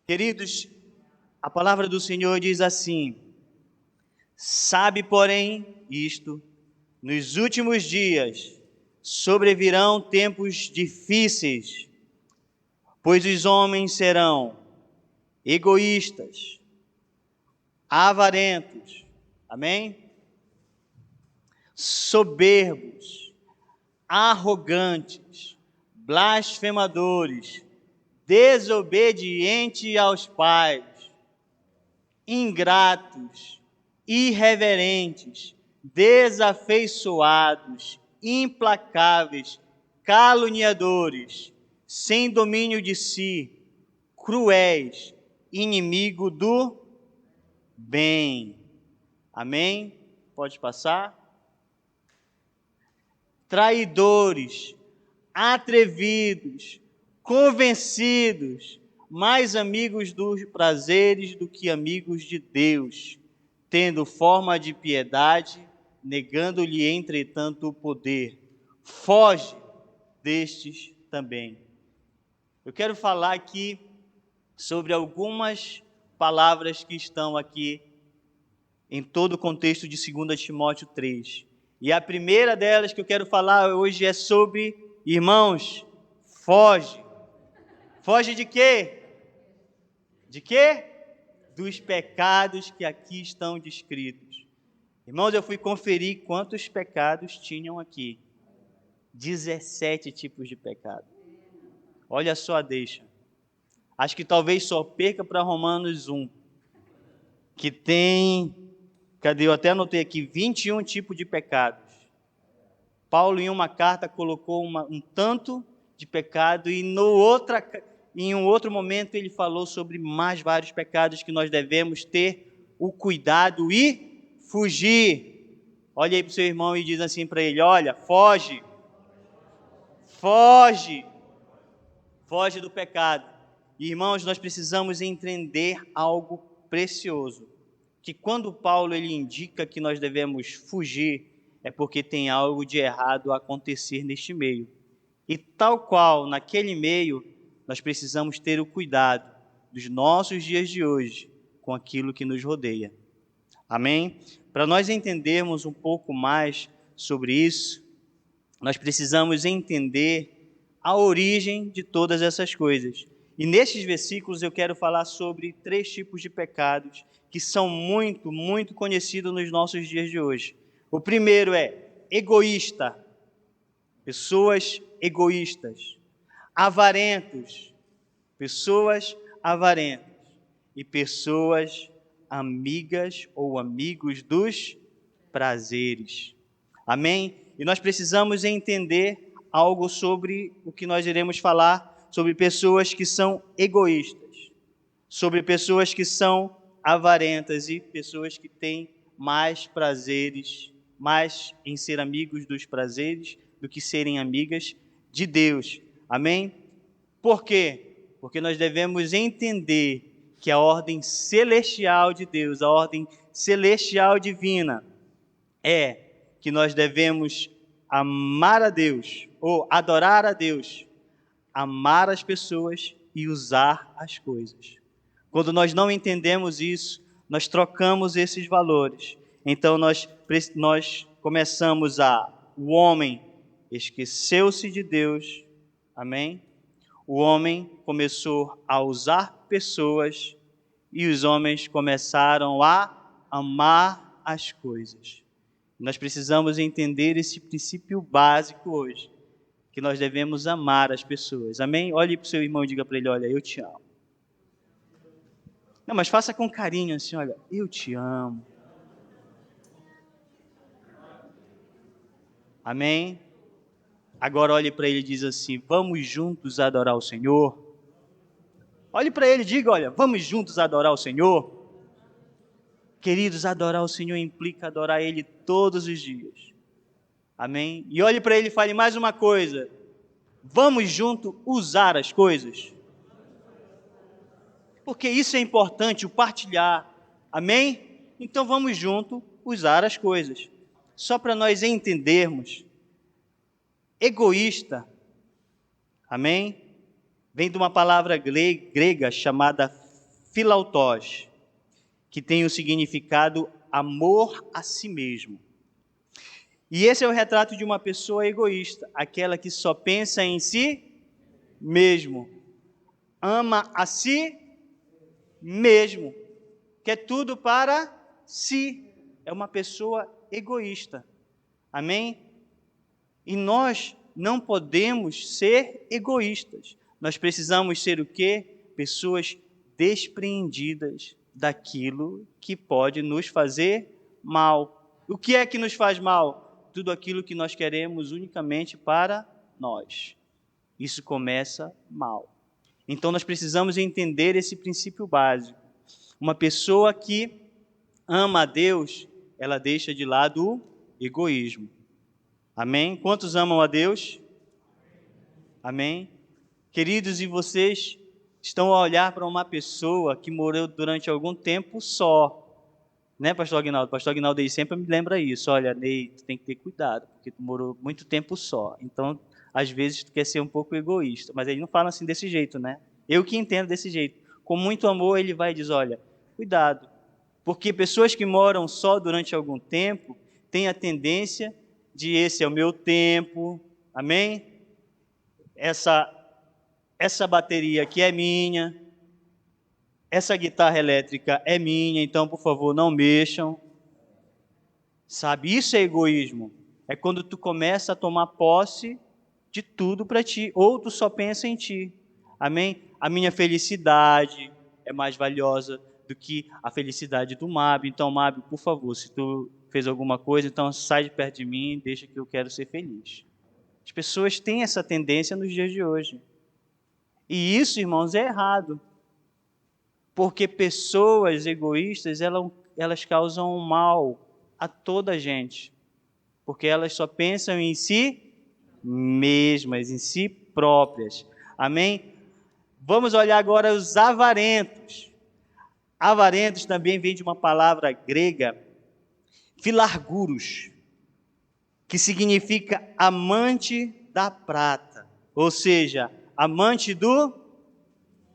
Queridos, a palavra do Senhor diz assim: sabe, porém, isto, nos últimos dias sobrevirão tempos difíceis, pois os homens serão egoístas, avarentos, amém? Soberbos, arrogantes, blasfemadores, desobedientes aos pais, ingratos, irreverentes, desafeiçoados, implacáveis, caluniadores, sem domínio de si, cruéis, inimigo do bem. Amém? Pode passar. Traidores, atrevidos, convencidos, mais amigos dos prazeres do que amigos de Deus, tendo forma de piedade, negando-lhe, entretanto, o poder. Foge destes também. Eu quero falar aqui sobre algumas palavras que estão aqui em todo o contexto de 2 Timóteo 3. E a primeira delas que eu quero falar hoje é sobre, irmãos, foge. Foge de quê? De quê? Dos pecados que aqui estão descritos. Irmãos, eu fui conferir quantos pecados tinham aqui. 17 tipos de pecado. Olha só a deixa. Acho que talvez só perca para Romanos 1, que tem, eu até anotei aqui, 21 tipos de pecados. Paulo, em uma carta, colocou um tanto de pecado e em um outro momento ele falou sobre mais vários pecados que nós devemos ter o cuidado e fugir. Olha aí para o seu irmão e diz assim para ele: olha, foge, foge, foge do pecado. E, irmãos, nós precisamos entender algo precioso, que quando Paulo ele indica que nós devemos fugir, é porque tem algo de errado a acontecer neste meio. E tal qual naquele meio, nós precisamos ter o cuidado dos nossos dias de hoje com aquilo que nos rodeia. Amém? Para nós entendermos um pouco mais sobre isso, nós precisamos entender a origem de todas essas coisas. E nestes versículos eu quero falar sobre 3 tipos de pecados que são muito, muito conhecidos nos nossos dias de hoje. O primeiro é egoísta, pessoas egoístas. Avarentos, pessoas avarentas. E pessoas amigas ou amigos dos prazeres. Amém? E nós precisamos entender algo sobre o que nós iremos falar, sobre pessoas que são egoístas, sobre pessoas que são avarentas e pessoas que têm mais prazeres, mais em ser amigos dos prazeres do que serem amigas de Deus. Amém? Por quê? Porque nós devemos entender que a ordem celestial de Deus, a ordem celestial divina, é que nós devemos amar a Deus, ou adorar a Deus, amar as pessoas e usar as coisas. Quando nós não entendemos isso, nós trocamos esses valores. Então nós começamos o homem esqueceu-se de Deus, amém? O homem começou a usar pessoas e os homens começaram a amar as coisas. Nós precisamos entender esse princípio básico hoje, que nós devemos amar as pessoas, amém? Olhe para o seu irmão e diga para ele: olha, eu te amo. Não, mas faça com carinho assim: olha, eu te amo. Amém? Agora olhe para ele e diz assim: vamos juntos adorar o Senhor. Olhe para ele e diga: olha, vamos juntos adorar o Senhor. Queridos, adorar o Senhor implica adorar Ele todos os dias. Amém? E olhe para ele e fale mais uma coisa: vamos juntos usar as coisas. Porque isso é importante, o partilhar. Amém? Então vamos juntos usar as coisas. Só para nós entendermos, egoísta, amém? Vem de uma palavra grega chamada philautós, que tem o significado amor a si mesmo. E esse é o retrato de uma pessoa egoísta, aquela que só pensa em si mesmo, ama a si mesmo, quer tudo para si. É uma pessoa egoísta. Amém? E nós não podemos ser egoístas. Nós precisamos ser o quê? Pessoas despreendidas daquilo que pode nos fazer mal. O que é que nos faz mal? Tudo aquilo que nós queremos unicamente para nós. Isso começa mal. Então nós precisamos entender esse princípio básico. Uma pessoa que ama a Deus, ela deixa de lado o egoísmo. Amém? Quantos amam a Deus? Amém? Queridos, e vocês estão a olhar para uma pessoa que morou durante algum tempo só. Né, pastor Aguinaldo? Pastor Aguinaldo aí sempre me lembra isso. Olha, Ney, tu tem que ter cuidado, porque tu morou muito tempo só. Então, às vezes, tu quer ser um pouco egoísta. Mas ele não fala assim desse jeito, né? Eu que entendo desse jeito. Com muito amor, ele vai e diz, olha, cuidado. Porque pessoas que moram só durante algum tempo têm a tendência de esse é o meu tempo, amém? Essa bateria aqui é minha, essa guitarra elétrica é minha, então, por favor, não mexam. Sabe, isso é egoísmo. É quando tu começa a tomar posse de tudo para ti, ou tu só pensa em ti. Amém? A minha felicidade é mais valiosa do que a felicidade do Mábio. Então, Mábio, por favor, se tu fez alguma coisa, então sai de perto de mim, deixa que eu quero ser feliz. As pessoas têm essa tendência nos dias de hoje. E isso, irmãos, é errado. Porque pessoas egoístas, elas causam mal a toda a gente. Porque elas só pensam em si mesmas, em si próprias. Amém? Vamos olhar agora os avarentos. Avarentos também vem de uma palavra grega, philargouros, que significa amante da prata, ou seja, amante do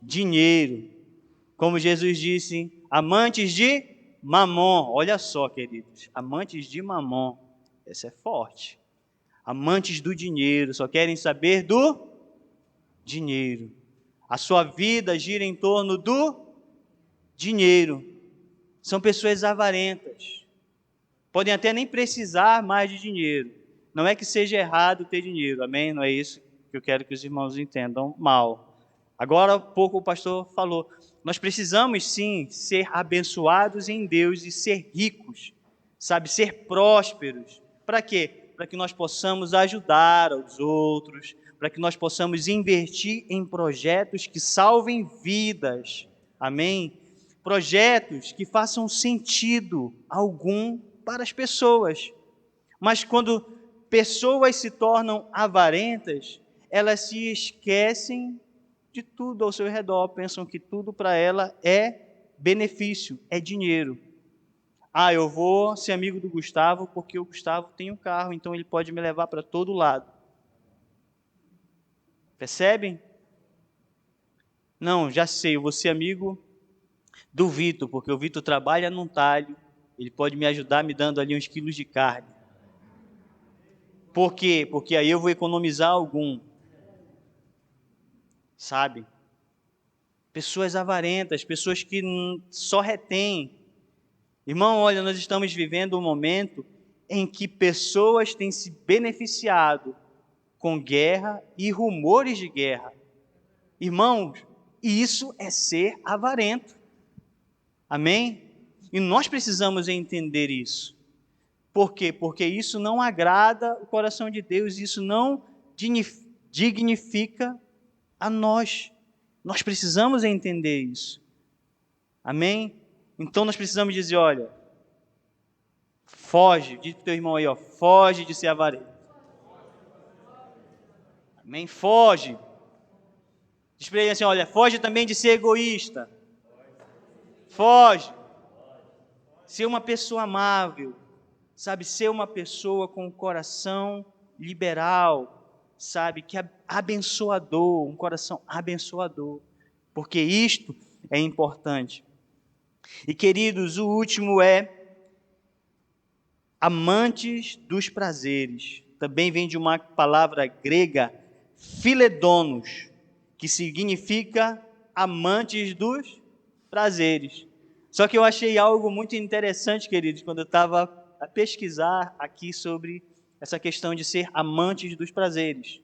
dinheiro. Como Jesus disse, amantes de mamon. Olha só, queridos, amantes de mamon. Essa é forte. Amantes do dinheiro, só querem saber do dinheiro. A sua vida gira em torno do dinheiro. São pessoas avarentas. Podem até nem precisar mais de dinheiro. Não é que seja errado ter dinheiro, amém? Não é isso que eu quero que os irmãos entendam mal. Agora há pouco o pastor falou, nós precisamos sim ser abençoados em Deus e ser ricos, sabe, ser prósperos. Para quê? Para que nós possamos ajudar aos outros, para que nós possamos investir em projetos que salvem vidas, amém? Projetos que façam sentido algum para as pessoas. Mas quando pessoas se tornam avarentas, elas se esquecem de tudo ao seu redor, pensam que tudo para ela é benefício, é dinheiro. Ah, eu vou ser amigo do Gustavo porque o Gustavo tem um carro, então ele pode me levar para todo lado. Percebem? Não, já sei, eu vou ser amigo do Vitor, porque o Vitor trabalha num talho, ele pode me ajudar me dando ali uns quilos de carne. Por quê? Porque aí eu vou economizar algum. Sabe? Pessoas avarentas, pessoas que só retêm. Irmão, olha, nós estamos vivendo um momento em que pessoas têm se beneficiado com guerra e rumores de guerra. Irmãos, isso é ser avarento. Amém? E nós precisamos entender isso. Por quê? Porque isso não agrada o coração de Deus, isso não dignifica a nós. Nós precisamos entender isso. Amém? Então nós precisamos dizer, olha, foge, diz para o teu irmão aí, ó, foge de ser avarento. Amém? Foge. Diz para ele assim, olha, foge também de ser egoísta. Foge. Ser uma pessoa amável, sabe? Ser uma pessoa com um coração liberal, sabe? Que é abençoador, um coração abençoador. Porque isto é importante. E, queridos, o último é amantes dos prazeres. Também vem de uma palavra grega, philedonos, que significa amantes dos prazeres. Só que eu achei algo muito interessante, queridos, quando eu estava a pesquisar aqui sobre essa questão de ser amantes dos prazeres.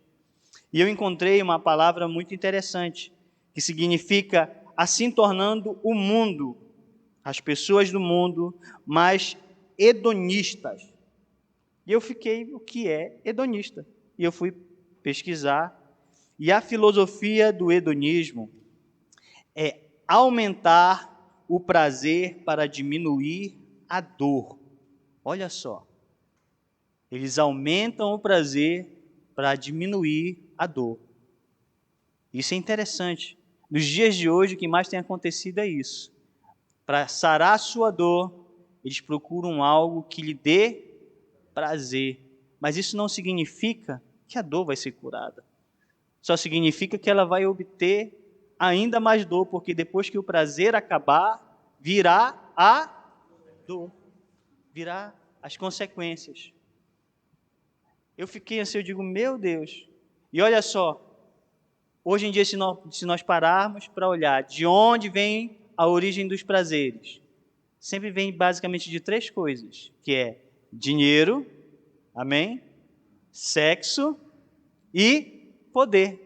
E eu encontrei uma palavra muito interessante, que significa assim tornando o mundo, as pessoas do mundo, mais hedonistas. E eu fiquei, o que é hedonista? E eu fui pesquisar. E a filosofia do hedonismo é aumentar o prazer para diminuir a dor. Olha só. Eles aumentam o prazer para diminuir a dor. Isso é interessante. Nos dias de hoje, o que mais tem acontecido é isso. Para sarar a sua dor, eles procuram algo que lhe dê prazer. Mas isso não significa que a dor vai ser curada. Só significa que ela vai obter ainda mais dor, porque depois que o prazer acabar, virá a dor, virá as consequências. Eu fiquei assim, eu digo, meu Deus. E olha só, hoje em dia, se nós pararmos para olhar de onde vem a origem dos prazeres, sempre vem basicamente de 3 coisas, que é dinheiro, amém? Sexo e poder.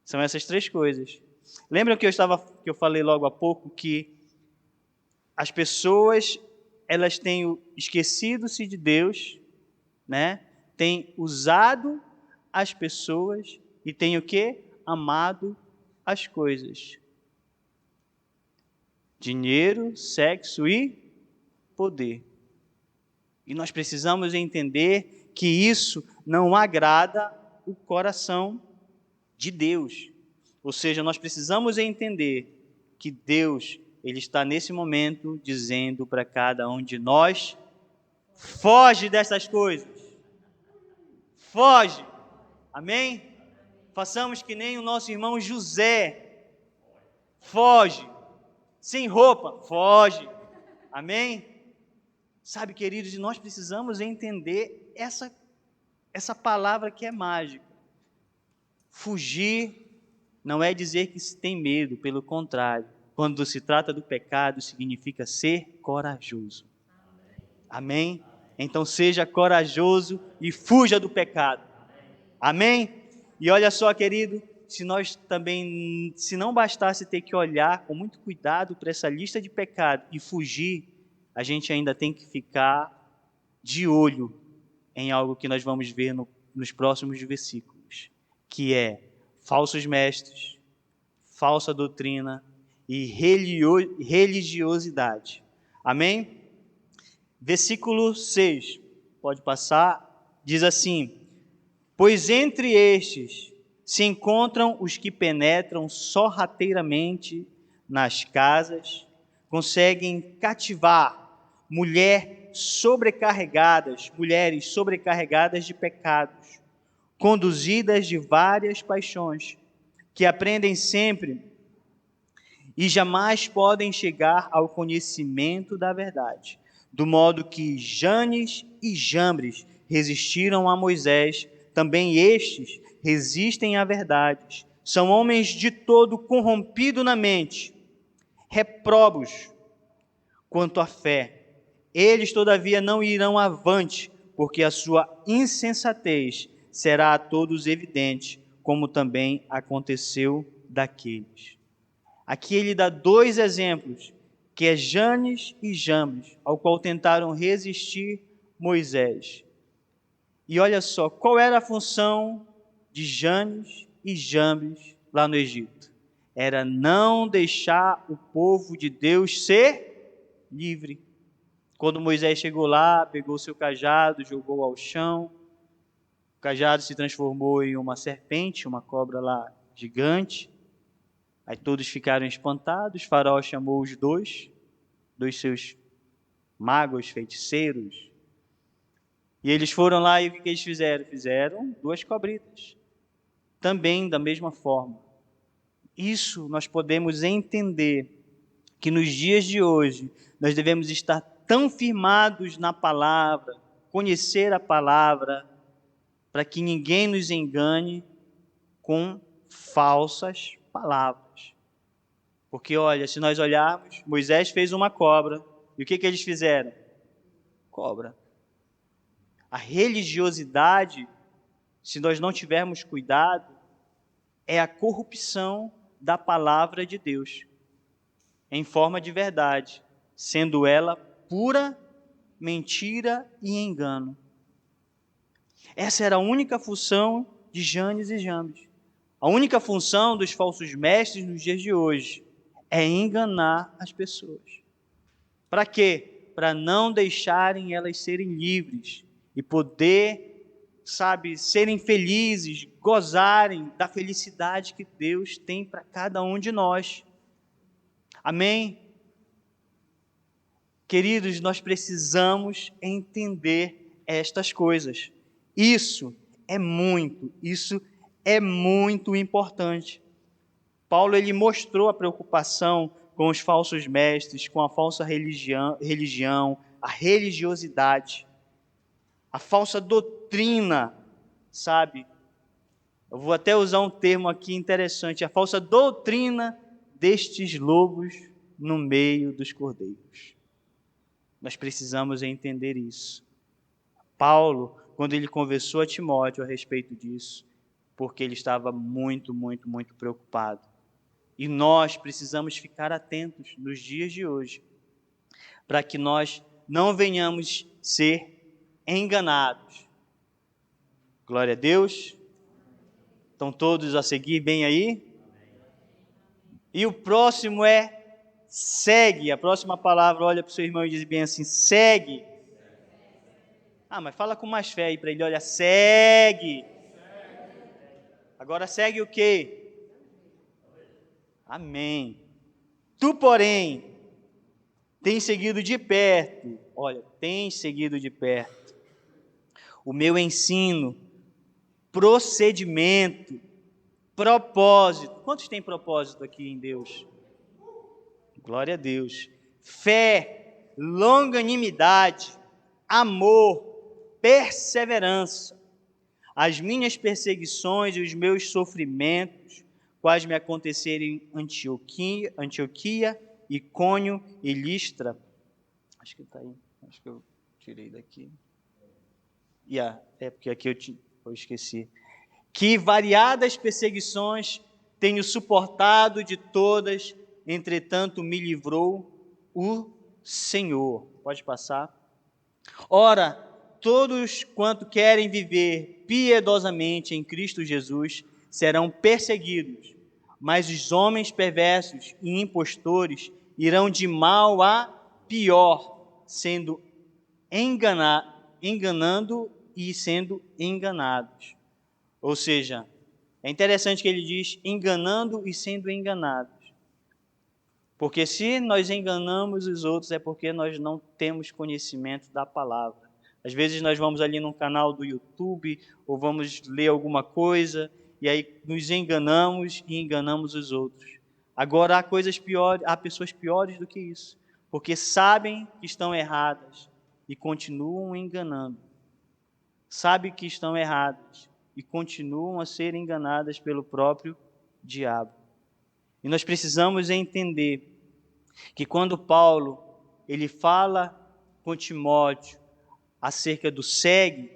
São essas 3 coisas. Lembram que eu falei logo há pouco que as pessoas, elas têm esquecido-se de Deus, né? Têm usado as pessoas e têm o quê? Amado as coisas. Dinheiro, sexo e poder. E nós precisamos entender que isso não agrada o coração de Deus. Ou seja, nós precisamos entender que Deus, Ele está nesse momento dizendo para cada um de nós, foge dessas coisas. Foge. Amém? Façamos que nem o nosso irmão José. Foge. Sem roupa, foge. Amém? Sabe, queridos, e nós precisamos entender essa palavra que é mágica. Fugir não é dizer que se tem medo, pelo contrário. Quando se trata do pecado, significa ser corajoso. Amém? Então seja corajoso e fuja do pecado. Amém? E olha só, querido, se não bastasse ter que olhar com muito cuidado para essa lista de pecados e fugir, a gente ainda tem que ficar de olho em algo que nós vamos ver nos próximos versículos, que é falsos mestres, falsa doutrina e religiosidade. Amém? Versículo 6, pode passar, diz assim: pois entre estes se encontram os que penetram sorrateiramente nas casas, conseguem cativar mulheres sobrecarregadas de pecados, conduzidas de várias paixões, que aprendem sempre e jamais podem chegar ao conhecimento da verdade, do modo que Janes e Jambres resistiram a Moisés, também estes resistem à verdade. São homens de todo corrompidos na mente, reprobos quanto à fé. Eles, todavia, não irão avante, porque a sua insensatez será a todos evidente, como também aconteceu daqueles. Aqui ele dá 2 exemplos, que é Janes e Jambres, ao qual tentaram resistir Moisés. E olha só, qual era a função de Janes e Jambres lá no Egito? Era não deixar o povo de Deus ser livre. Quando Moisés chegou lá, pegou seu cajado, jogou ao chão, o cajado se transformou em uma serpente, uma cobra lá gigante. Aí todos ficaram espantados. Faraó chamou os dois seus magos, feiticeiros. E eles foram lá e o que eles fizeram? Fizeram 2 cobritas. Também da mesma forma. Isso nós podemos entender que nos dias de hoje nós devemos estar tão firmados na palavra, conhecer a palavra, para que ninguém nos engane com falsas palavras. Porque, olha, se nós olharmos, Moisés fez uma cobra, e o que eles fizeram? Cobra. A religiosidade, se nós não tivermos cuidado, é a corrupção da palavra de Deus, em forma de verdade, sendo ela pura mentira e engano. Essa era a única função de Janes e Jambres. A única função dos falsos mestres nos dias de hoje é enganar as pessoas. Para quê? Para não deixarem elas serem livres e poder, serem felizes, gozarem da felicidade que Deus tem para cada um de nós. Amém? Queridos, nós precisamos entender estas coisas. Isso é muito importante. Paulo ele mostrou a preocupação com os falsos mestres, com a falsa religião, a religiosidade, a falsa doutrina, Eu vou até usar um termo aqui interessante, a falsa doutrina destes lobos no meio dos cordeiros. Nós precisamos entender isso. Paulo, quando ele conversou a Timóteo a respeito disso, porque ele estava muito preocupado. E nós precisamos ficar atentos nos dias de hoje, para que nós não venhamos ser enganados. Glória a Deus. Estão todos a seguir bem aí? E o próximo é segue. A próxima palavra, olha para o seu irmão e diz bem assim, segue. Mas fala com mais fé aí para ele, olha, segue. Agora segue o quê? Amém. Tu, porém, tens seguido de perto, o meu ensino, procedimento, propósito. Quantos têm propósito aqui em Deus? Glória a Deus. Fé, longanimidade, amor, perseverança. As minhas perseguições e os meus sofrimentos, quais me aconteceram em Antioquia, Icônio e Listra. Acho que está aí. Acho que eu tirei daqui. Porque aqui eu esqueci. Que variadas perseguições tenho suportado de todas, entretanto me livrou o Senhor. Pode passar. Ora, todos quanto querem viver piedosamente em Cristo Jesus serão perseguidos, mas os homens perversos e impostores irão de mal a pior, sendo enganando e sendo enganados. Ou seja, é interessante que ele diz enganando e sendo enganados. Porque se nós enganamos os outros é porque nós não temos conhecimento da palavra. Às vezes nós vamos ali num canal do YouTube ou vamos ler alguma coisa e aí nos enganamos e enganamos os outros. Agora há pessoas piores do que isso, porque sabem que estão erradas e continuam enganando. Sabem que estão erradas e continuam a ser enganadas pelo próprio diabo. E nós precisamos entender que quando Paulo ele fala com Timóteo acerca do segue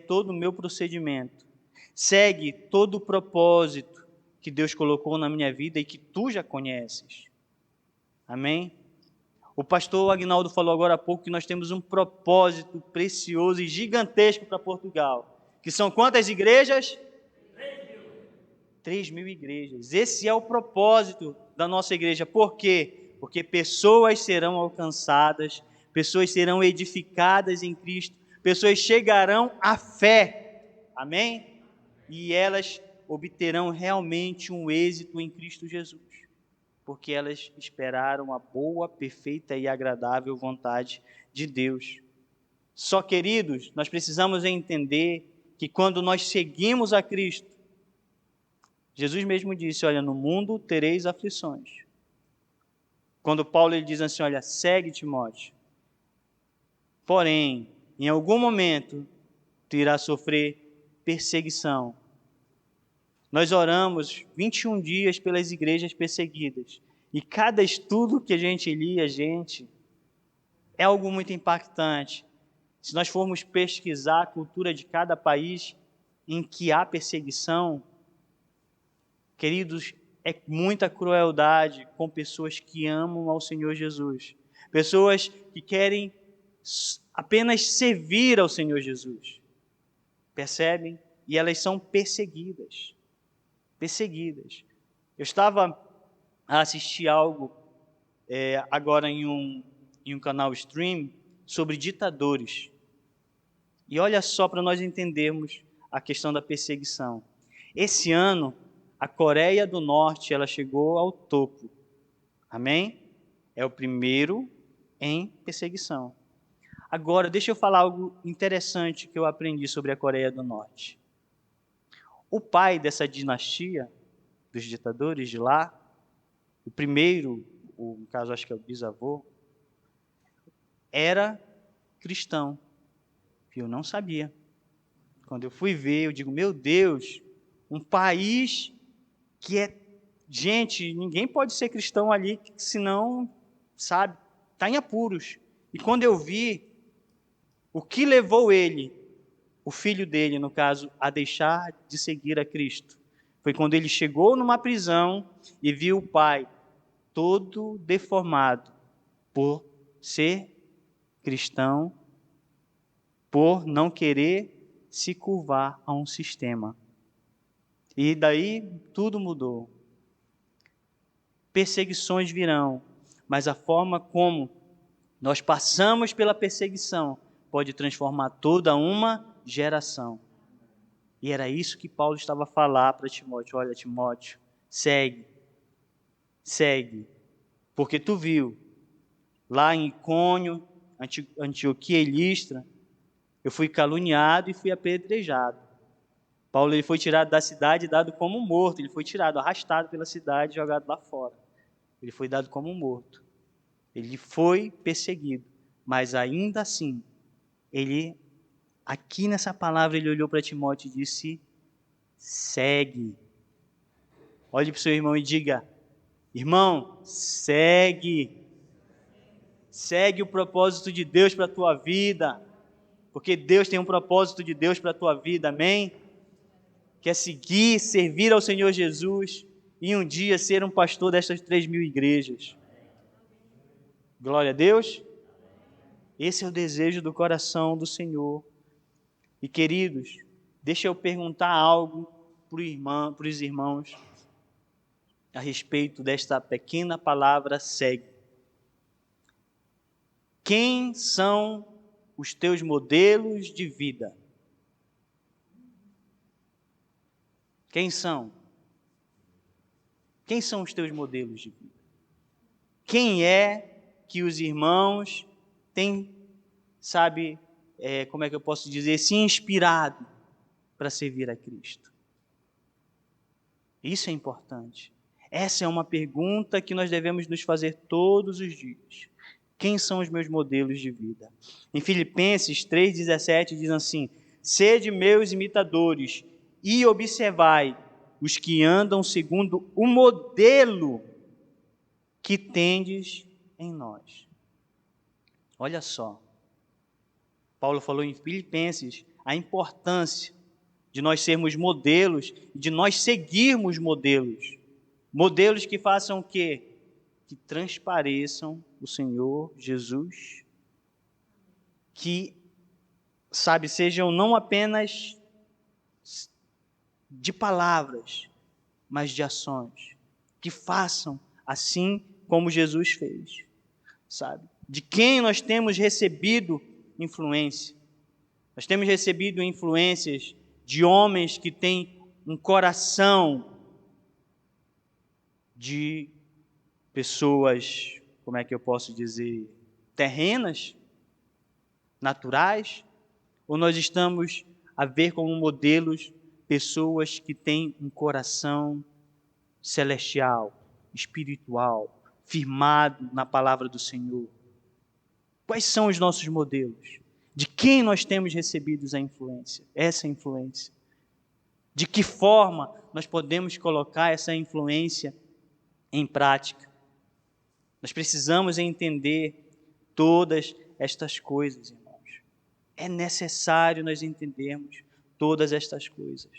todo o meu procedimento, segue todo o propósito que Deus colocou na minha vida e que tu já conheces. Amém? O pastor Agnaldo falou agora há pouco que nós temos um propósito precioso e gigantesco para Portugal. Que são quantas igrejas? 3.000 igrejas. Esse é o propósito da nossa igreja. Por quê? Porque pessoas serão alcançadas, pessoas serão edificadas em Cristo, pessoas chegarão à fé. Amém? E elas obterão realmente um êxito em Cristo Jesus, porque elas esperaram a boa, perfeita e agradável vontade de Deus. Só, queridos, nós precisamos entender que quando nós seguimos a Cristo, Jesus mesmo disse, olha, no mundo tereis aflições. Quando Paulo ele diz assim, olha, segue Timóteo. Porém, em algum momento, tu irás sofrer perseguição. Nós oramos 21 dias pelas igrejas perseguidas. E cada estudo que a gente lia, é algo muito impactante. Se nós formos pesquisar a cultura de cada país em que há perseguição, queridos, é muita crueldade com pessoas que amam ao Senhor Jesus. Pessoas que querem apenas servir ao Senhor Jesus. Percebem? E elas são perseguidas. Perseguidas. Eu estava a assistir algo agora em um canal stream sobre ditadores. E olha só para nós entendermos a questão da perseguição. Esse ano, a Coreia do Norte ela chegou ao topo. Amém? É o primeiro em perseguição. Agora, deixa eu falar algo interessante que eu aprendi sobre a Coreia do Norte. O pai dessa dinastia dos ditadores de lá, o primeiro, no caso acho que é o bisavô, era cristão. Eu não sabia. Quando eu fui ver, eu digo, meu Deus, um país que é... Gente, ninguém pode ser cristão ali, senão, sabe, está em apuros. E quando eu vi o que levou ele, o filho dele, no caso, a deixar de seguir a Cristo, foi quando ele chegou numa prisão e viu o pai todo deformado por ser cristão, por não querer se curvar a um sistema. E daí tudo mudou. Perseguições virão, mas a forma como nós passamos pela perseguição pode transformar toda uma geração. E era isso que Paulo estava a falar para Timóteo. Olha, Timóteo, segue, porque tu viu, lá em Icônio, Antioquia e Listra, eu fui caluniado e fui apedrejado. Paulo ele foi tirado da cidade e dado como morto. Ele foi tirado, arrastado pela cidade e jogado lá fora. Ele foi dado como morto. Ele foi perseguido. Mas ainda assim, aqui nessa palavra, ele olhou para Timóteo e disse, segue. Olhe para o seu irmão e diga, irmão, segue. Segue o propósito de Deus para a tua vida. Porque Deus tem um propósito de Deus para a tua vida, amém? Quer seguir, servir ao Senhor Jesus e um dia ser um pastor destas 3.000 igrejas. Glória a Deus. Esse é o desejo do coração do Senhor. E queridos, deixa eu perguntar algo para os irmãos a respeito desta pequena palavra segue. Quem são os teus modelos de vida? Quem são? Quem são os teus modelos de vida? Quem é que os irmãos têm, como é que eu posso dizer, se inspirado para servir a Cristo? Isso é importante. Essa é uma pergunta que nós devemos nos fazer todos os dias. Quem são os meus modelos de vida? Em Filipenses 3,17 diz assim, sede meus imitadores e observai os que andam segundo o modelo que tendes em nós. Olha só, Paulo falou em Filipenses a importância de nós sermos modelos, de nós seguirmos modelos. Modelos que façam o quê? Que transpareçam o Senhor Jesus, que, sejam não apenas de palavras, mas de ações, que façam assim como Jesus fez, De quem nós temos recebido influência? Nós temos recebido influências de homens que têm um coração de pessoas, como é que eu posso dizer, terrenas, naturais, ou nós estamos a ver como modelos pessoas que têm um coração celestial, espiritual, firmado na palavra do Senhor. Quais são os nossos modelos? De quem nós temos recebido essa influência? De que forma nós podemos colocar essa influência em prática? Nós precisamos entender todas estas coisas, irmãos. É necessário nós entendermos todas estas coisas.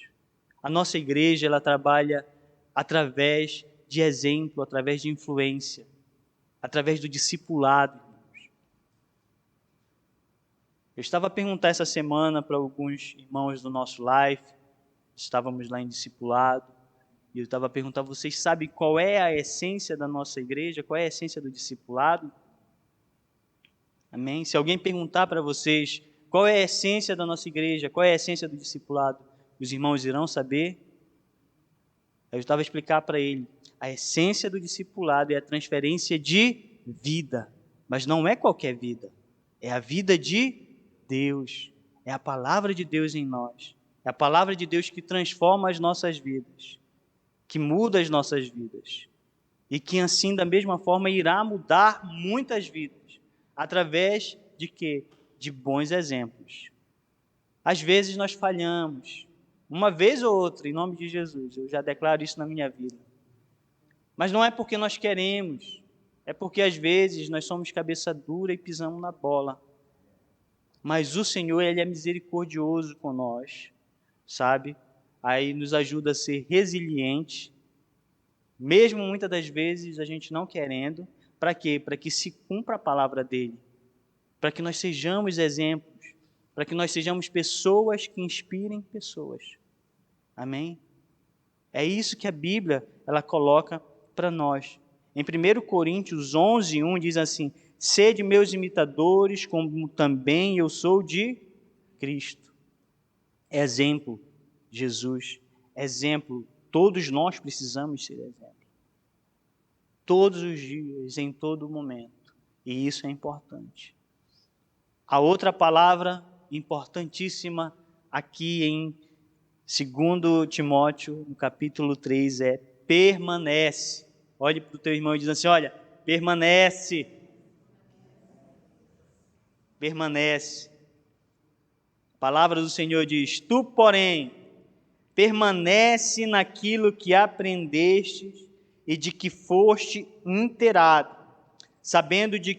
A nossa igreja, ela trabalha através de exemplo, através de influência, através do discipulado, irmãos. Eu estava a perguntar essa semana para alguns irmãos do nosso life, estávamos lá em discipulado, e eu estava a perguntar, vocês sabem qual é a essência da nossa igreja? Qual é a essência do discipulado? Amém? Se alguém perguntar para vocês qual é a essência da nossa igreja, qual é a essência do discipulado, os irmãos irão saber? Eu estava a explicar para ele, a essência do discipulado é a transferência de vida, mas não é qualquer vida, é a vida de Deus, é a palavra de Deus em nós, é a palavra de Deus que transforma as nossas vidas, que muda as nossas vidas, e que assim, da mesma forma, irá mudar muitas vidas, através de quê? De bons exemplos. Às vezes nós falhamos, uma vez ou outra, em nome de Jesus, eu já declaro isso na minha vida. Mas não é porque nós queremos, é porque às vezes nós somos cabeça dura e pisamos na bola. Mas o Senhor, Ele é misericordioso com nós, sabe? Aí nos ajuda a ser resiliente, mesmo muitas das vezes a gente não querendo. Para quê? Para que se cumpra a palavra dEle, para que nós sejamos exemplos, para que nós sejamos pessoas que inspirem pessoas. Amém? É isso que a Bíblia ela coloca para nós. Em 1 Coríntios 11:1 diz assim: sede meus imitadores, como também eu sou de Cristo. Exemplo, Jesus. Exemplo, todos nós precisamos ser exemplo. Todos os dias, em todo momento. E isso é importante. A outra palavra importantíssima aqui em 2 Timóteo, no capítulo 3, é permanece. Olhe para o teu irmão e diz assim, olha, permanece. Permanece. A palavra do Senhor diz, tu, porém, permanece naquilo que aprendeste e de que foste inteirado, sabendo de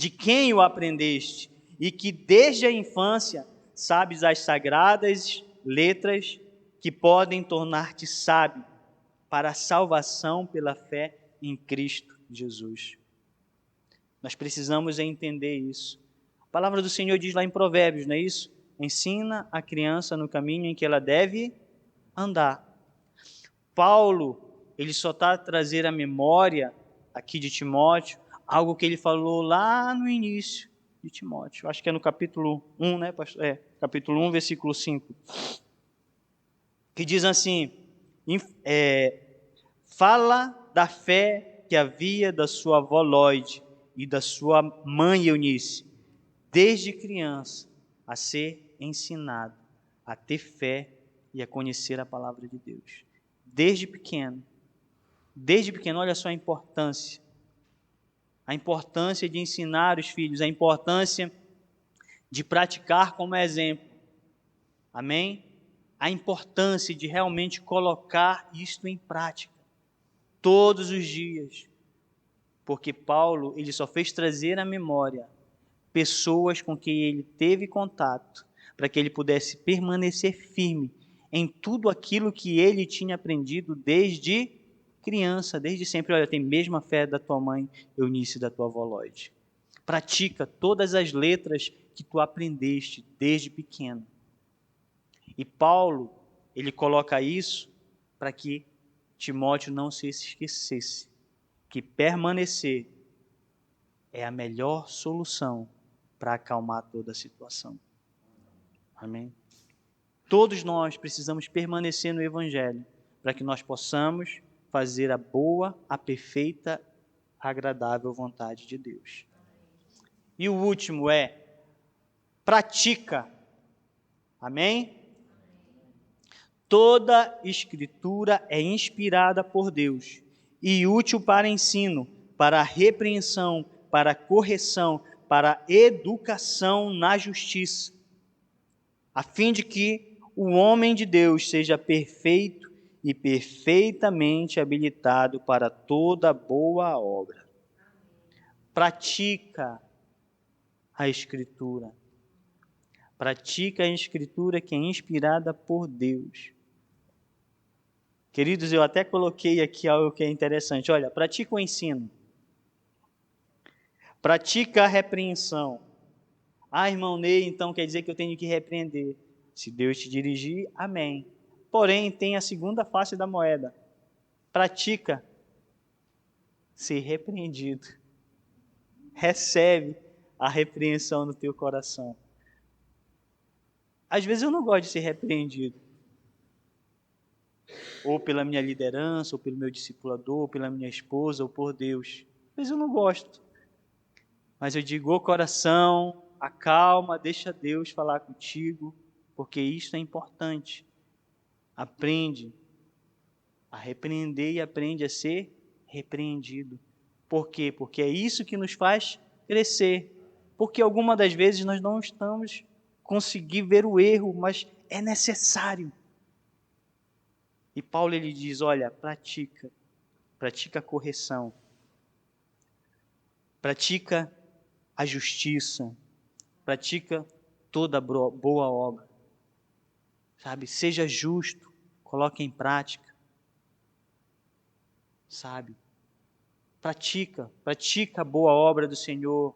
quem o aprendeste, e que desde a infância sabes as sagradas letras que podem tornar-te sábio para a salvação pela fé em Cristo Jesus. Nós precisamos entender isso. A palavra do Senhor diz lá em Provérbios, não é isso? Ensina a criança no caminho em que ela deve andar. Paulo, ele só está a trazer a memória aqui de Timóteo, algo que ele falou lá no início de Timóteo. Acho que é no capítulo 1, né, pastor? Capítulo 1, versículo 5. Que diz assim, fala da fé que havia da sua avó Lóide e da sua mãe Eunice, desde criança, a ser ensinado, a ter fé e a conhecer a palavra de Deus. Desde pequeno, olha só a importância de ensinar os filhos, a importância de praticar como exemplo. Amém? A importância de realmente colocar isto em prática, todos os dias. Porque Paulo, ele só fez trazer à memória pessoas com quem ele teve contato, para que ele pudesse permanecer firme em tudo aquilo que ele tinha aprendido desde criança, desde sempre. Olha, tem a mesma fé da tua mãe Eunice e da tua avó Lóide. Pratica todas as letras que tu aprendeste desde pequeno. E Paulo, ele coloca isso para que Timóteo não se esquecesse que permanecer é a melhor solução para acalmar toda a situação. Amém? Todos nós precisamos permanecer no Evangelho para que nós possamos fazer a boa, a perfeita, agradável vontade de Deus. E o último é pratica. Amém? Toda Escritura é inspirada por Deus e útil para ensino, para repreensão, para correção, para educação na justiça, a fim de que o homem de Deus seja perfeito e perfeitamente habilitado para toda boa obra. Pratica a Escritura. Pratica a Escritura que é inspirada por Deus. Queridos, eu até coloquei aqui algo que é interessante. Olha, pratica o ensino. Pratica a repreensão. Ah, irmão Ney, então quer dizer que eu tenho que repreender. Se Deus te dirigir, amém. Porém, tem a segunda face da moeda. Pratica ser repreendido. Recebe a repreensão no teu coração. Às vezes eu não gosto de ser repreendido. Ou pela minha liderança, ou pelo meu discipulador, ou pela minha esposa, ou por Deus. Às vezes eu não gosto. Mas eu digo, ô coração, acalma, deixa Deus falar contigo, porque isso é importante. Aprende a repreender e aprende a ser repreendido. Por quê? Porque é isso que nos faz crescer. Porque algumas das vezes nós não estamos conseguindo ver o erro, mas é necessário. E Paulo ele diz, olha, pratica a correção, pratica a justiça, pratica toda boa obra, sabe? Seja justo, coloque em prática, sabe? Pratica a boa obra do Senhor.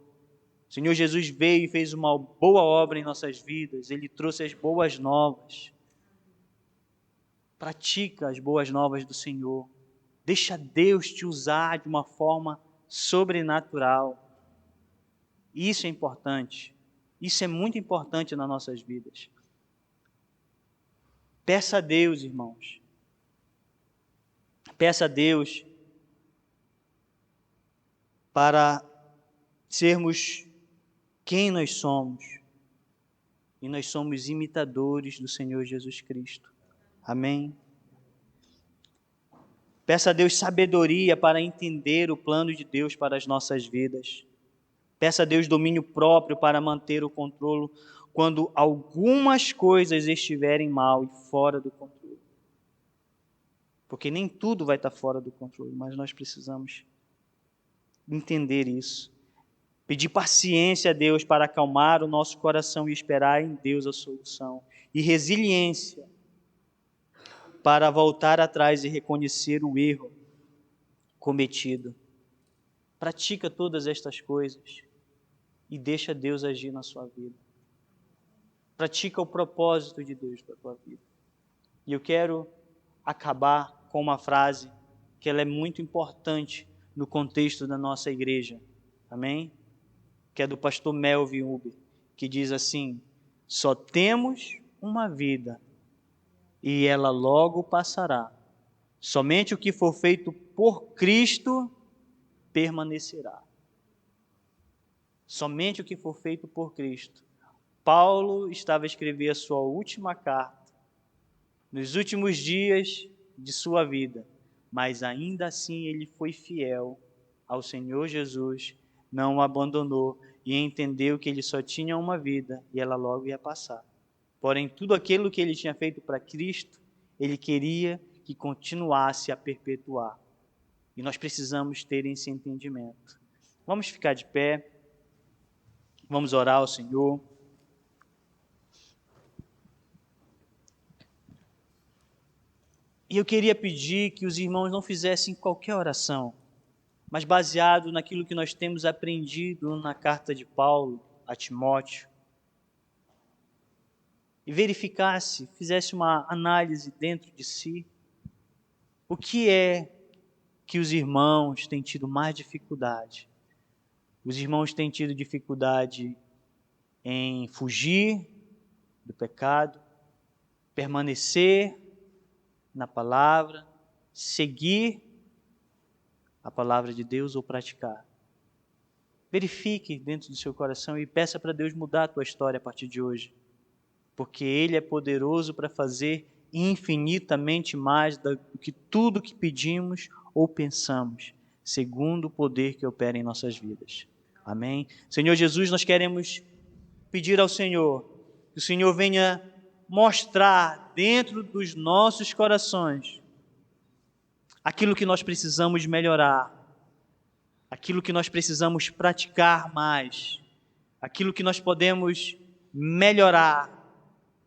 O Senhor Jesus veio e fez uma boa obra em nossas vidas, Ele trouxe as boas novas. Pratica as boas novas do Senhor. Deixa Deus te usar de uma forma sobrenatural. Isso é importante. Isso é muito importante nas nossas vidas. Peça a Deus, irmãos. Peça a Deus para sermos quem nós somos. E nós somos imitadores do Senhor Jesus Cristo. Amém? Peça a Deus sabedoria para entender o plano de Deus para as nossas vidas. Peça a Deus domínio próprio para manter o controle quando algumas coisas estiverem mal e fora do controle. Porque nem tudo vai estar fora do controle, mas nós precisamos entender isso. Pedir paciência a Deus para acalmar o nosso coração e esperar em Deus a solução. E resiliência para voltar atrás e reconhecer o erro cometido. Pratica todas estas coisas e deixa Deus agir na sua vida. Pratica o propósito de Deus para a tua vida. E eu quero acabar com uma frase que ela é muito importante no contexto da nossa igreja. Amém? Que é do pastor Melvin Uber, que diz assim: só temos uma vida e ela logo passará. Somente o que for feito por Cristo permanecerá. Somente o que for feito por Cristo. Paulo estava a escrever a sua última carta, nos últimos dias de sua vida, mas ainda assim ele foi fiel ao Senhor Jesus, não o abandonou e entendeu que ele só tinha uma vida e ela logo ia passar. Porém, tudo aquilo que ele tinha feito para Cristo, ele queria que continuasse a perpetuar. E nós precisamos ter esse entendimento. Vamos ficar de pé, vamos orar ao Senhor. E eu queria pedir que os irmãos não fizessem qualquer oração, mas baseado naquilo que nós temos aprendido na carta de Paulo a Timóteo, e verificasse, fizesse uma análise dentro de si, o que é que os irmãos têm tido mais dificuldade. Os irmãos têm tido dificuldade em fugir do pecado, permanecer na palavra, seguir a palavra de Deus ou praticar. Verifique dentro do seu coração e peça para Deus mudar a tua história a partir de hoje, porque Ele é poderoso para fazer infinitamente mais do que tudo que pedimos ou pensamos, segundo o poder que opera em nossas vidas. Amém? Senhor Jesus, nós queremos pedir ao Senhor que o Senhor venha mostrar dentro dos nossos corações aquilo que nós precisamos melhorar, aquilo que nós precisamos praticar mais, aquilo que nós podemos melhorar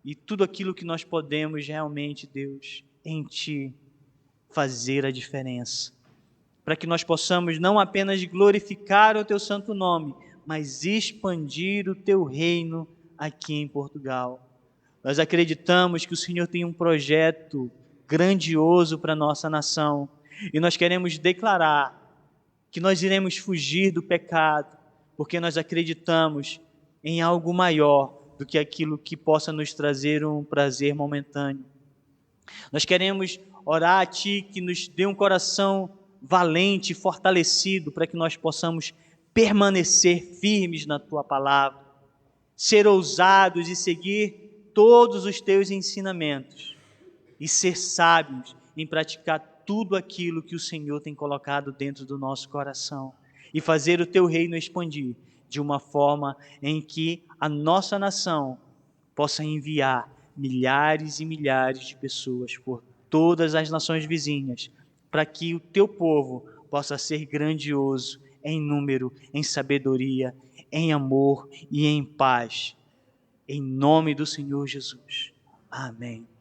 e tudo aquilo que nós podemos realmente, Deus, em Ti fazer a diferença, para que nós possamos não apenas glorificar o Teu santo nome, mas expandir o Teu reino aqui em Portugal. Nós acreditamos que o Senhor tem um projeto grandioso para a nossa nação e nós queremos declarar que nós iremos fugir do pecado, porque nós acreditamos em algo maior do que aquilo que possa nos trazer um prazer momentâneo. Nós queremos orar a Ti que nos dê um coração valente e fortalecido para que nós possamos permanecer firmes na Tua palavra, ser ousados e seguir todos os Teus ensinamentos e ser sábios em praticar tudo aquilo que o Senhor tem colocado dentro do nosso coração e fazer o Teu reino expandir de uma forma em que a nossa nação possa enviar milhares e milhares de pessoas por todas as nações vizinhas, para que o Teu povo possa ser grandioso em número, em sabedoria, em amor e em paz. Em nome do Senhor Jesus. Amém.